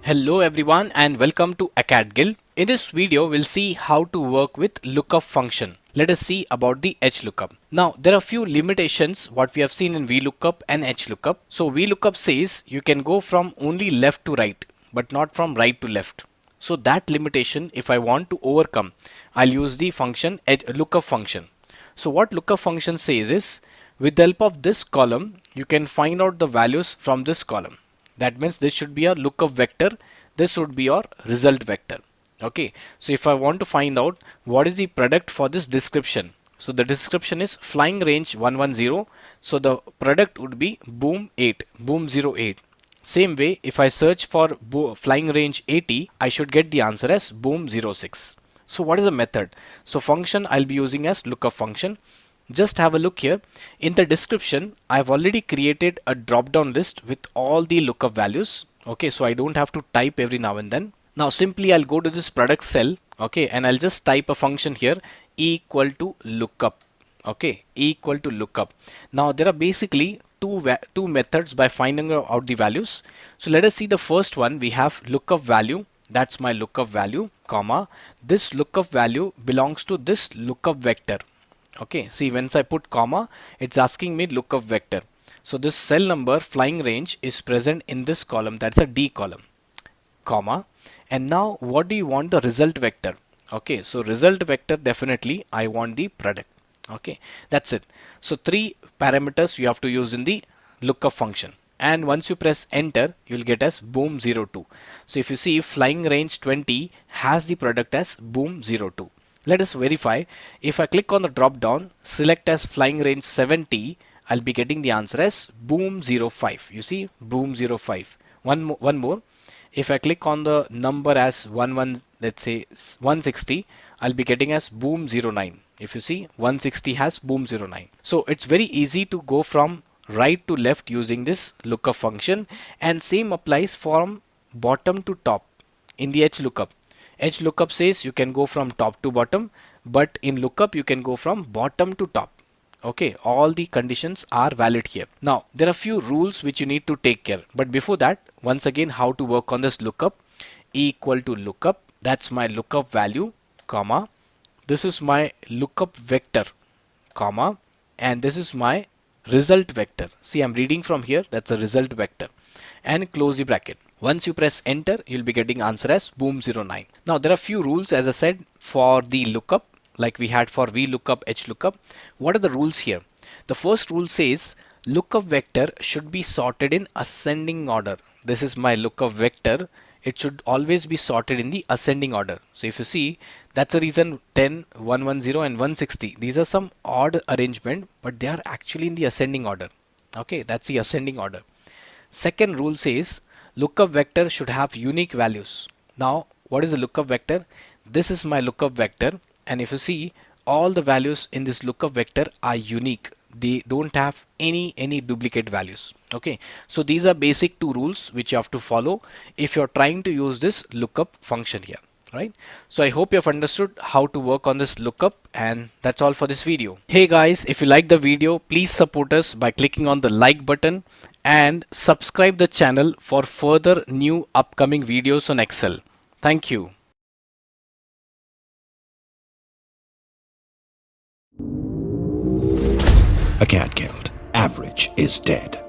Hello everyone and welcome to Acadgild. In this video, we'll see how to work with lookup function. Let us see about the HLOOKUP. Now, there are few limitations what we have seen in VLOOKUP and HLOOKUP. So VLOOKUP says you can go from only left to right, but not from right to left. So that limitation, if I want to overcome, I'll use the function lookup function. So what lookup function says is, with the help of this column, you can find out the values from this column. That means this should be a lookup vector. This would be your result vector. Okay. So if I want to find out what is the product for this description. So the description is flying range 110. So the product would be boom 8, boom 08. Same way, if I search for flying range 80, I should get the answer as boom 06. So what is the method? So function I'll be using as lookup function. Just have a look here. In the description, I've already created a drop down list with all the lookup values. Okay, so I don't have to type every now and then. Now simply I'll go to this product cell. Okay, and I'll just type a function here, equal to lookup. Okay, equal to lookup. Now there are basically two methods by finding out the values. So let us see the first one. We have lookup value. That's my lookup value, comma. This lookup value belongs to this lookup vector. Okay, see, once I put comma, it's asking me lookup vector. So this cell number flying range is present in this column. That's a D column, comma. And now what do you want the result vector? Okay, so result vector, definitely I want the product. Okay, that's it. So three parameters you have to use in the lookup function. And once you press enter, you'll get as boom 02. So if you see, flying range 20 has the product as boom 02. Let us verify. If I click on the drop down, select as flying range 70, I'll be getting the answer as boom 05. You see, boom 05. One more. If I click on the number as let's say 160, I'll be getting as boom 09. If you see, 160 has boom 09. So it's very easy to go from right to left using this lookup function, and same applies from bottom to top in the HLOOKUP. HLOOKUP says you can go from top to bottom, but in lookup you can go from bottom to top. Okay, all the conditions are valid here. Now there are few rules which you need to take care, but before that, once again, how to work on this lookup. Equal to lookup, that's my lookup value, comma, this is my lookup vector, comma, and this is my result vector. See, I'm reading from here, that's a result vector, and close the bracket. Once you press enter, you'll be getting answer as boom 09. Now there are few rules, as I said, for the lookup, like we had for VLOOKUP, HLOOKUP. What are the rules here? The first rule says lookup vector should be sorted in ascending order. This is my lookup vector. It should always be sorted in the ascending order. So if you see, that's the reason 10, 110 and 160. These are some odd arrangement, but they are actually in the ascending order. Okay, that's the ascending order. Second rule says lookup vector should have unique values. Now, what is a lookup vector? This is my lookup vector, and if you see, all the values in this lookup vector are unique. They don't have any duplicate values. Okay, so these are basic two rules which you have to follow if you're trying to use this lookup function here, right? So I hope you have understood how to work on this lookup, and that's all for this video. Hey guys, if you like the video, please support us by clicking on the like button and subscribe the channel for further new upcoming videos on Excel. Thank you. Acadgild. Average is dead.